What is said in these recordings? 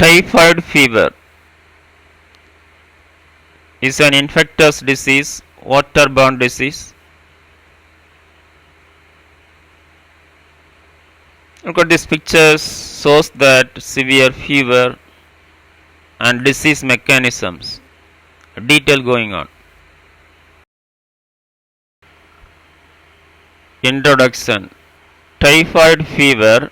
Typhoid fever is an infectious disease, waterborne disease. Look at this picture, shows that severe fever and disease mechanisms. Detail going on. Introduction. Typhoid fever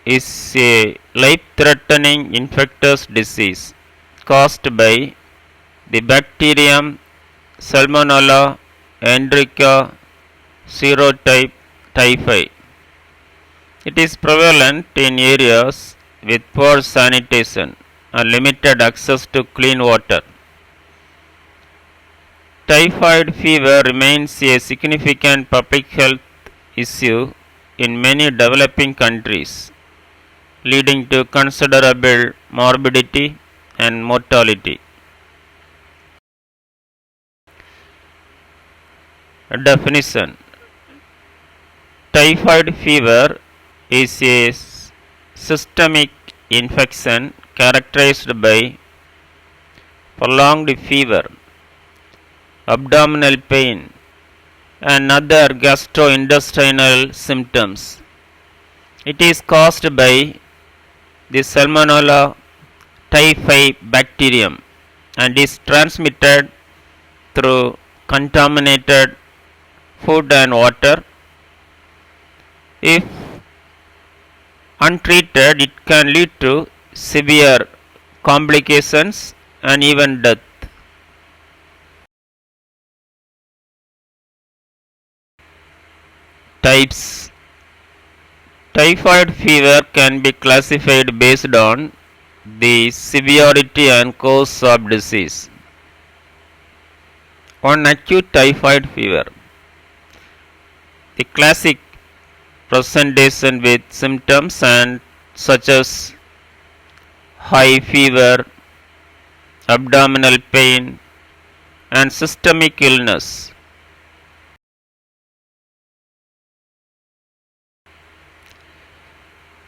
is a life-threatening infectious disease caused by the bacterium Salmonella enterica serotype typhi. It is prevalent in areas with poor sanitation and limited access to clean water. Typhoid fever remains a significant public health issue in many developing countries, leading to considerable morbidity and mortality. Definition. Typhoid fever is a systemic infection characterized by prolonged fever, abdominal pain, and other gastrointestinal symptoms. It is caused by the Salmonella typhi bacterium and is transmitted through contaminated food and water. If untreated, it can lead to severe complications and even death. Types. Typhoid fever can be classified based on the severity and course of disease. 1. Acute typhoid fever. The classic presentation with symptoms and such as high fever, abdominal pain, and systemic illness.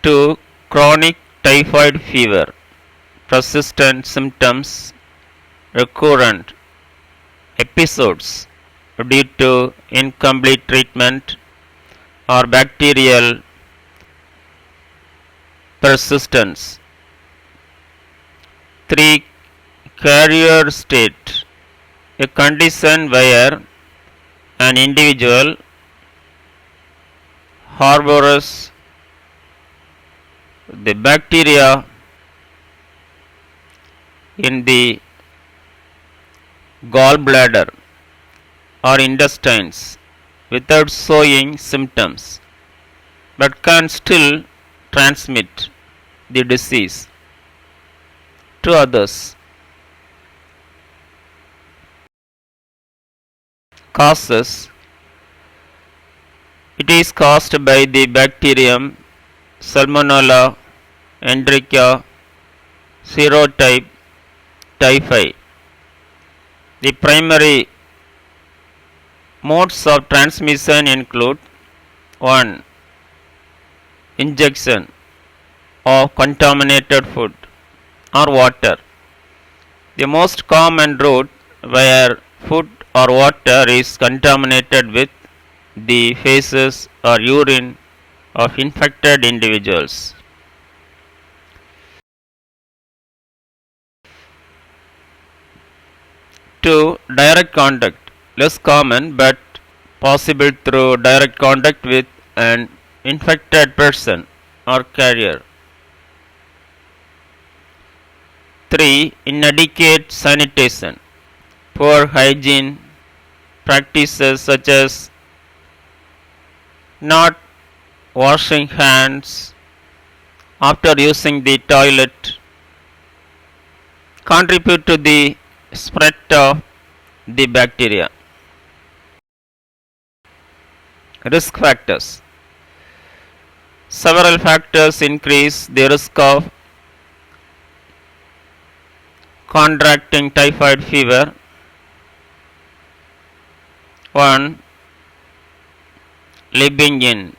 2. Chronic typhoid fever. Persistent symptoms, recurrent episodes due to incomplete treatment or bacterial persistence. 3. Carrier state. A condition where an individual harbors the bacteria in the gallbladder or intestines without showing symptoms, but can still transmit the disease to others. Causes. It is caused by the bacterium Salmonella enterica serotype typhi. The primary modes of transmission include 1. Injection of contaminated food or water. The most common route where food or water is contaminated with the feces or urine of infected individuals. 2. Direct contact. Less common but possible through direct contact with an infected person or carrier. 3. Inadequate sanitation. Poor hygiene practices such as not washing hands after using the toilet contribute to the spread of the bacteria. Risk factors. Several factors increase the risk of contracting typhoid fever. 1. Living in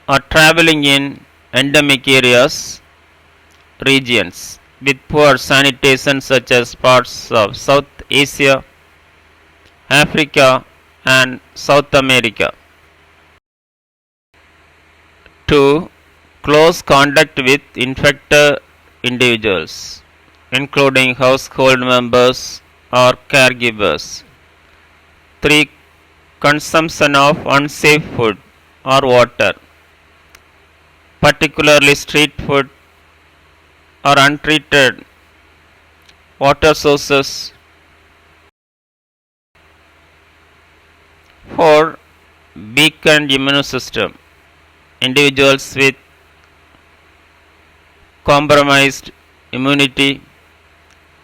or traveling in endemic areas, regions. with poor sanitation such as parts of South Asia, Africa, and South America. 2. Close contact with infected individuals, including household members or caregivers. 3. Consumption of unsafe food or water, particularly street food or untreated water sources. 4. Weakened immune system. Individuals with compromised immunity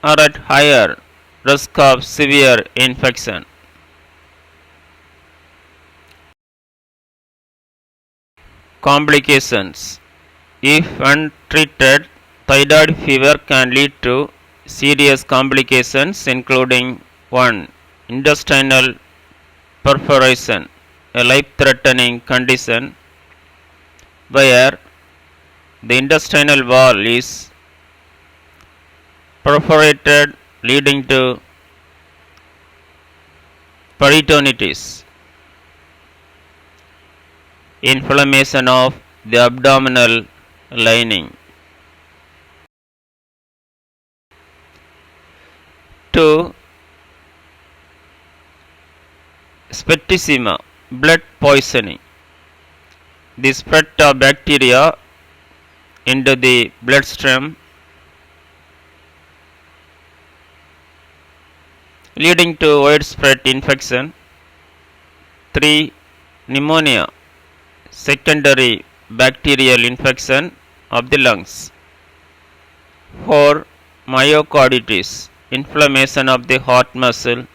are at higher risk of severe infection. Complications. If untreated, thyroid fever can lead to serious complications including 1. Intestinal perforation, a life-threatening condition where the intestinal wall is perforated leading to peritonitis, inflammation of the abdominal lining. 2. Septicemia, blood poisoning. The spread of bacteria into the bloodstream leading to widespread infection. 3. Pneumonia, secondary bacterial infection of the lungs. 4. Myocarditis, inflammation of the heart muscle.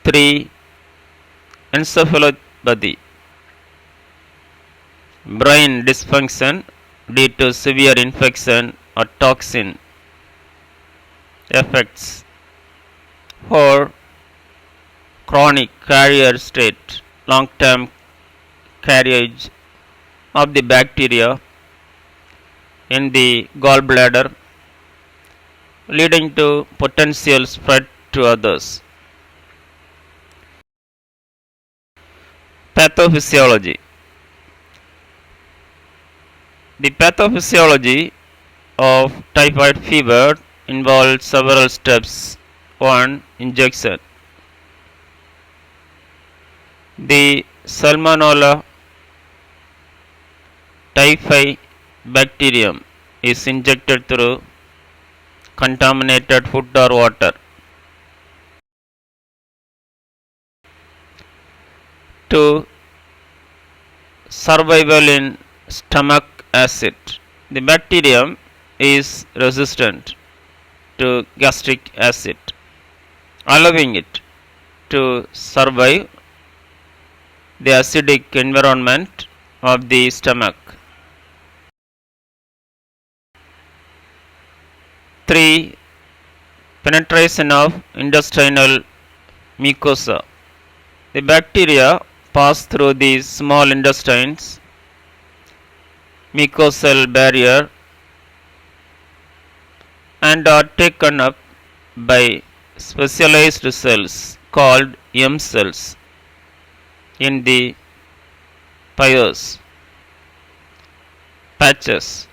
3. Encephalopathy, brain dysfunction due to severe infection or toxin effects. 4. Chronic carrier state, long-term carriage of the bacteria in the gallbladder leading to potential spread to others. Pathophysiology. The pathophysiology of typhoid fever involves several steps. 1. Injection. The Salmonella typhi bacterium is injected through contaminated food or water. 2. Survival in stomach acid. The bacterium is resistant to gastric acid, allowing it to survive the acidic environment of the stomach. 3. Penetration of intestinal mucosa. The bacteria pass through the small intestines mucosal barrier and are taken up by specialized cells called M cells in the pores, patches,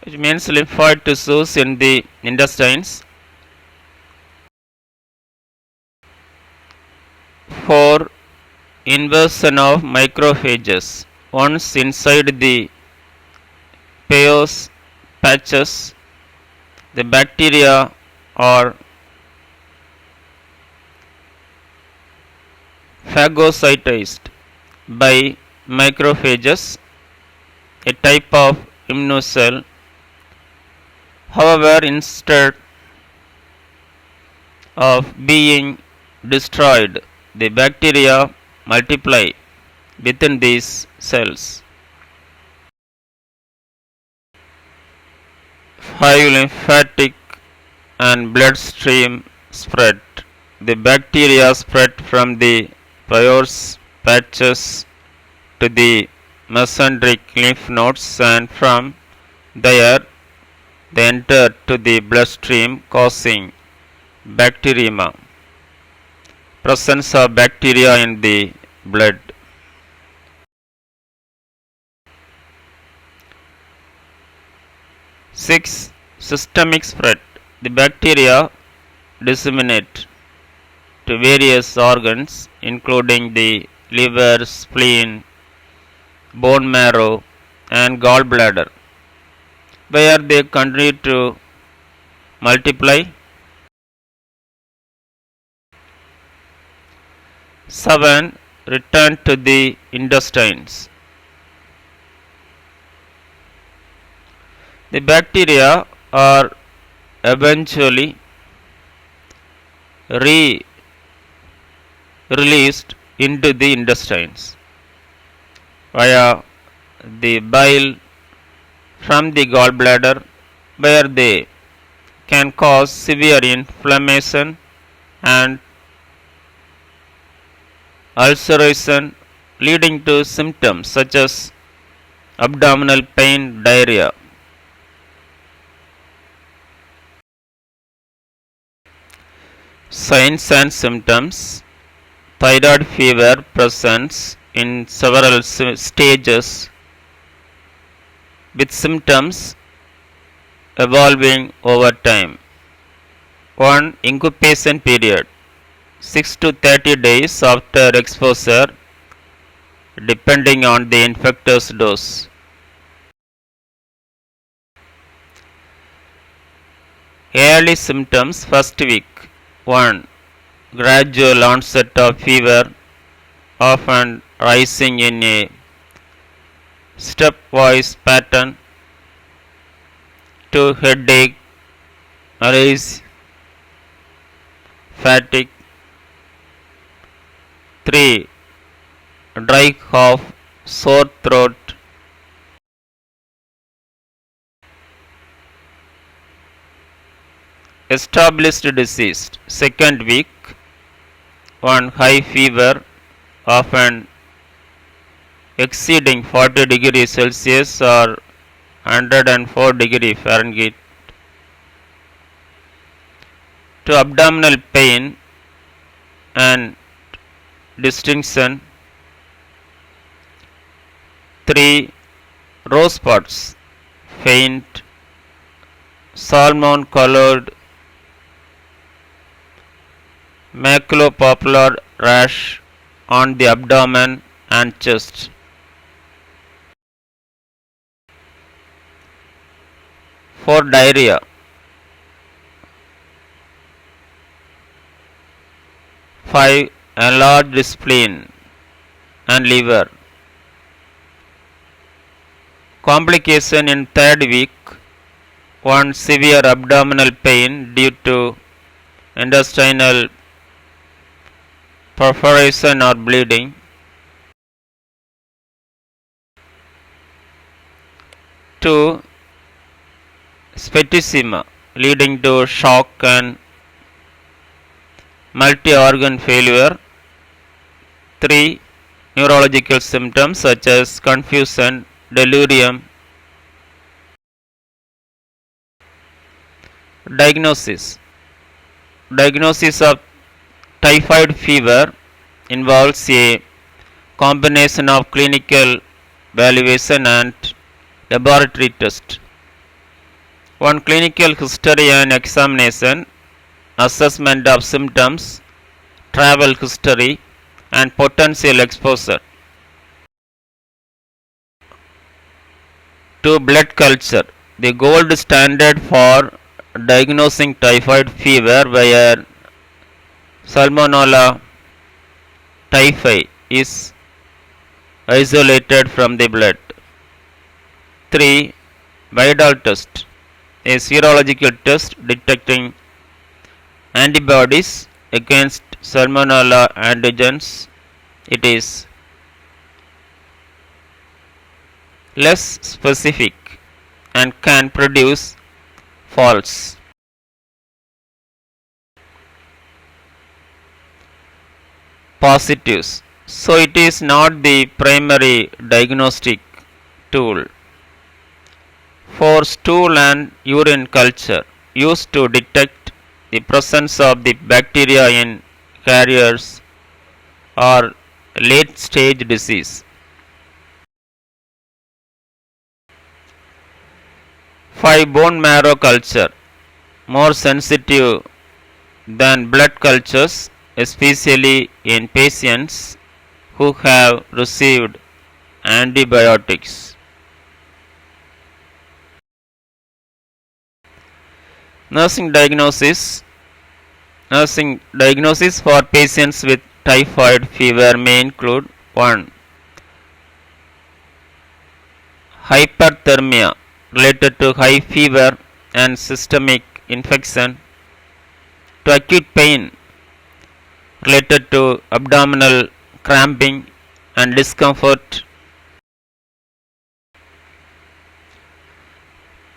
which means lymphoid tissues in the intestines. 4. Inversion of macrophages. Once inside the pores, patches, the bacteria are phagocytized by macrophages, a type of immune cell. However, instead of being destroyed, the bacteria multiply within these cells. 5. Lymphatic and bloodstream spread. The bacteria spread from the pores, patches to the mesenteric lymph nodes, and from there they enter to the bloodstream, causing bacteremia, presence of bacteria in the blood. 6. Systemic spread. The bacteria disseminate to various organs including the liver, spleen, bone marrow, and gallbladder, where they continue to multiply. 7. Return to the intestines. The bacteria are eventually released into the intestines via the bile from the gallbladder, where they can cause severe inflammation and ulceration, leading to symptoms such as abdominal pain, diarrhea. Signs and symptoms. Thyroid fever presents in several stages, with symptoms evolving over time. 1. Incubation period 6 to 30 days after exposure, depending on the infectous dose. Early symptoms first week. 1. Gradual onset of fever, often rising in a stepwise pattern. 2. Headache, malaise, fatigue. 3. Dry cough, sore throat. Established disease. Second week. 1. High fever, often exceeding 40 degrees Celsius or 104 degrees Fahrenheit. 2. Abdominal pain and distinction. 3. Rose spots, faint, salmon colored, maculopapular rash on the abdomen and chest. 4. Diarrhea. 5. Enlarged spleen and liver. Complication in third week. 1. Severe abdominal pain due to intestinal perforation or bleeding. 2. Septicemia, leading to shock and multi-organ failure. 3. Neurological symptoms such as confusion, delirium. Diagnosis. Diagnosis of typhoid fever involves a combination of clinical evaluation and laboratory test. 1. Clinical history and examination, assessment of symptoms, travel history, and potential exposure. 2. Blood culture. The gold standard for diagnosing typhoid fever where Salmonella typhi is isolated from the blood. 3. Viral test, a serological test detecting antibodies against Salmonella antigens. It is less specific and can produce false. Positives. So it is not the primary diagnostic tool. For stool and urine culture used to detect the presence of the bacteria in carriers or late stage disease. 5. Bone marrow culture, more sensitive than blood cultures, especially in patients who have received antibiotics. Nursing diagnosis. Nursing diagnosis for patients with typhoid fever may include 1. Hyperthermia related to high fever and systemic infection, to acute pain related to abdominal cramping and discomfort.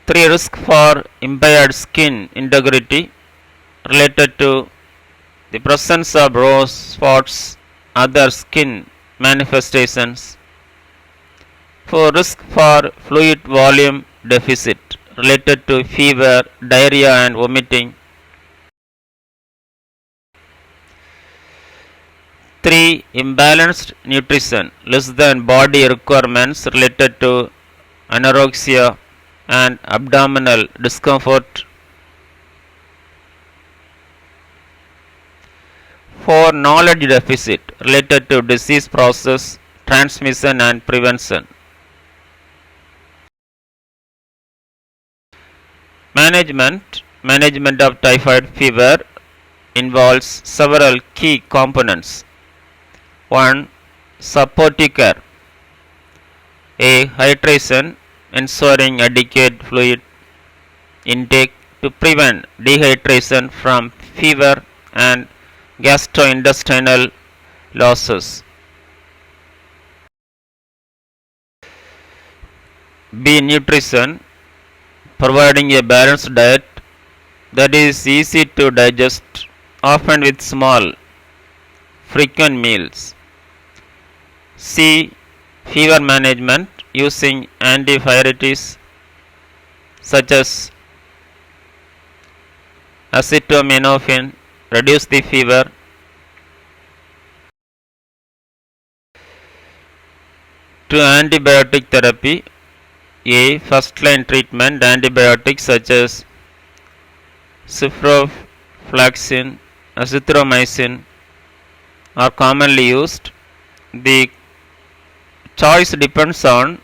3. Risk for impaired skin integrity related to the presence of rose spots, other skin manifestations. 4. Risk for fluid volume deficit related to fever, diarrhea and vomiting. 3. Imbalanced nutrition less than body requirements related to anorexia and abdominal discomfort. 4. Knowledge deficit related to disease process, transmission and prevention. Management of typhoid fever involves several key components. 1. Supportive care. A. Hydration, ensuring adequate fluid intake to prevent dehydration from fever and gastrointestinal losses. B. Nutrition, providing a balanced diet that is easy to digest, often with small, frequent meals. C. Fever management using antipyretics such as acetaminophen reduce the fever. To antibiotic therapy. A. First line treatment antibiotics such as ciprofloxacin, azithromycin are commonly used. The choice depends on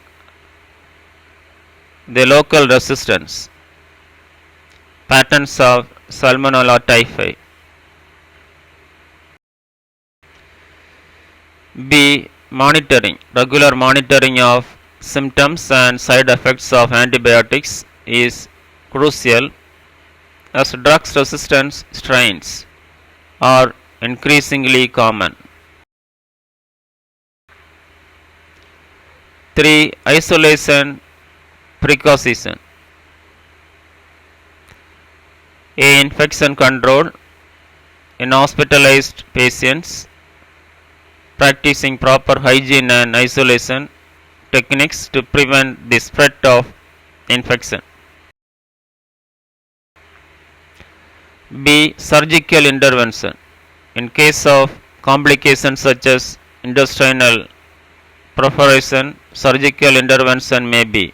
the local resistance, patterns of Salmonella typhi. B. Monitoring. Regular monitoring of symptoms and side effects of antibiotics is crucial as drug resistance strains are increasingly common. 3. Isolation precaution. A. Infection control in hospitalized patients, practicing proper hygiene and isolation techniques to prevent the spread of infection. B. Surgical intervention. In case of complications such as intestinal perforation, surgical intervention may be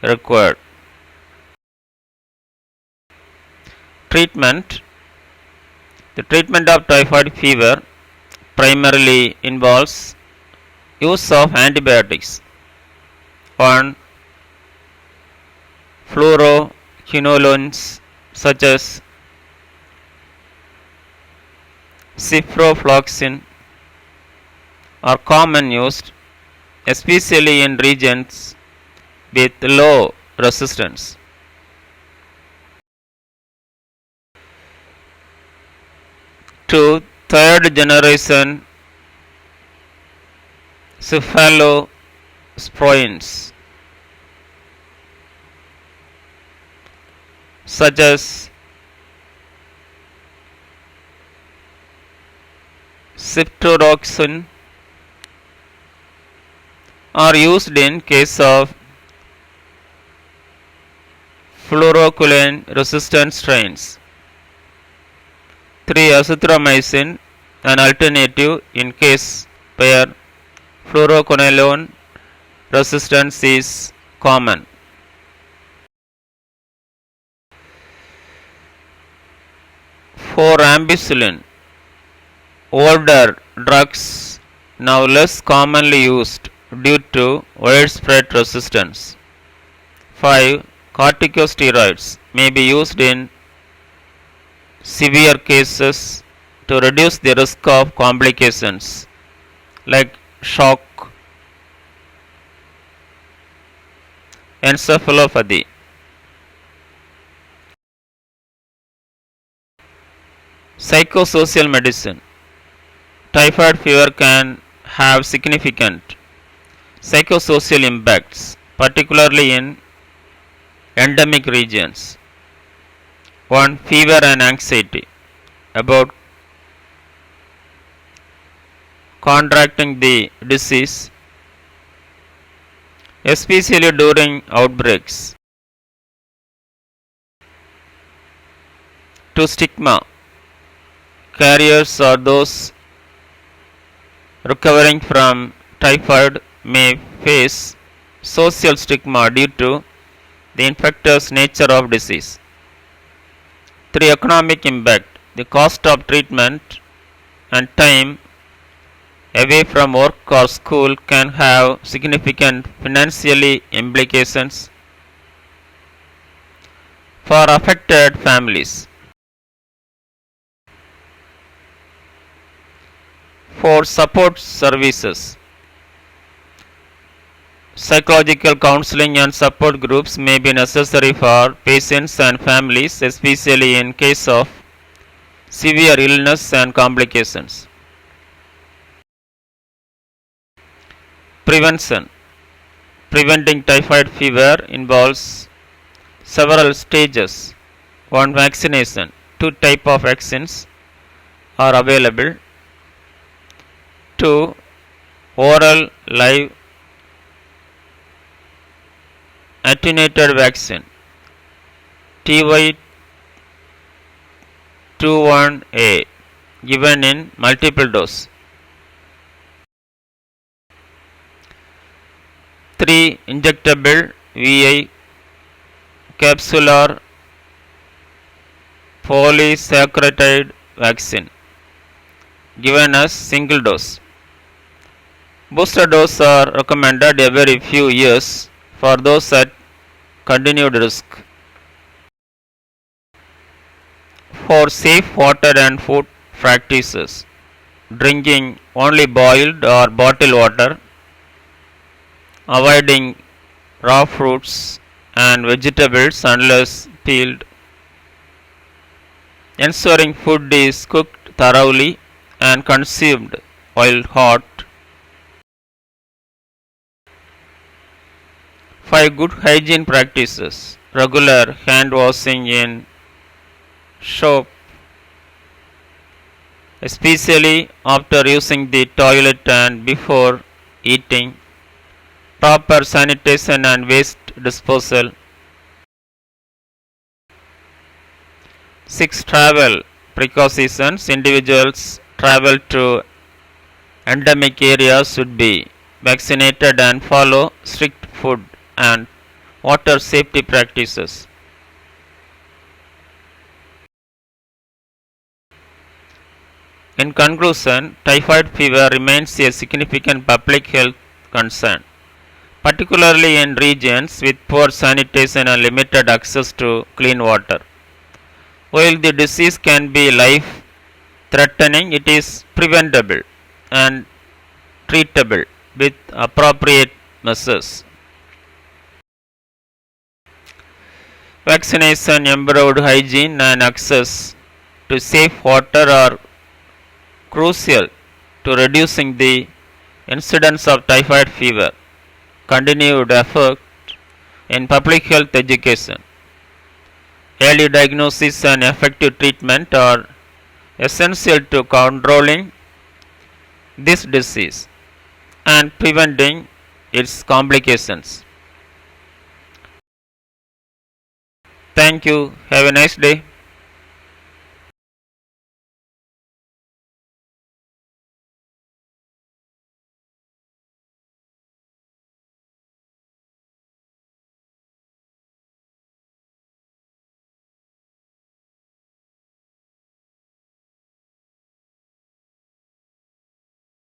required. Treatment. The treatment of typhoid fever primarily involves use of antibiotics. 1. Fluoroquinolones such as ciprofloxacin are common used, especially in regions with low resistance. 2. Third generation cephalosporins such as ceftriaxone are used in case of fluoroquinolone resistant strains. 3. Azithromycin, an alternative in case where fluoroquinolone resistance is common. 4. Ampicillin, older drugs now less commonly used due to widespread resistance. 5. Corticosteroids may be used in severe cases to reduce the risk of complications like shock, encephalopathy. Psychosocial medicine. Typhoid fever can have significant psychosocial impacts, particularly in endemic regions. 1. Fever and anxiety about contracting the disease, especially during outbreaks. 2. Stigma. Carriers or those recovering from typhoid may face social stigma due to the infectious nature of disease. 3. Economic impact. The cost of treatment and time away from work or school can have significant financial implications for affected families. 4. Support services. Psychological counseling and support groups may be necessary for patients and families, especially in case of severe illness and complications. Prevention. Preventing typhoid fever involves several stages. 1. Vaccination. 2 types of vaccines are available. 2. Oral live attenuated vaccine TY21A given in multiple dose. 3. Injectable VI capsular polysaccharide vaccine given as single dose. Booster doses are recommended every few years for those at continued risk. For safe water and food practices, drinking only boiled or bottled water, avoiding raw fruits and vegetables unless peeled, ensuring food is cooked thoroughly and consumed while hot. 5. Good hygiene practices. Regular hand washing in soap, especially after using the toilet and before eating. Proper sanitation and waste disposal. 6. Travel precautions. Individuals travel to endemic areas should be vaccinated and follow strict food and water safety practices. In conclusion, typhoid fever remains a significant public health concern, particularly in regions with poor sanitation and limited access to clean water. While the disease can be life threatening, it is preventable and treatable with appropriate measures. Vaccination, improved hygiene, and access to safe water are crucial to reducing the incidence of typhoid fever. Continued effort in public health education, early diagnosis, and effective treatment are essential to controlling this disease and preventing its complications. Thank you. Have a nice day.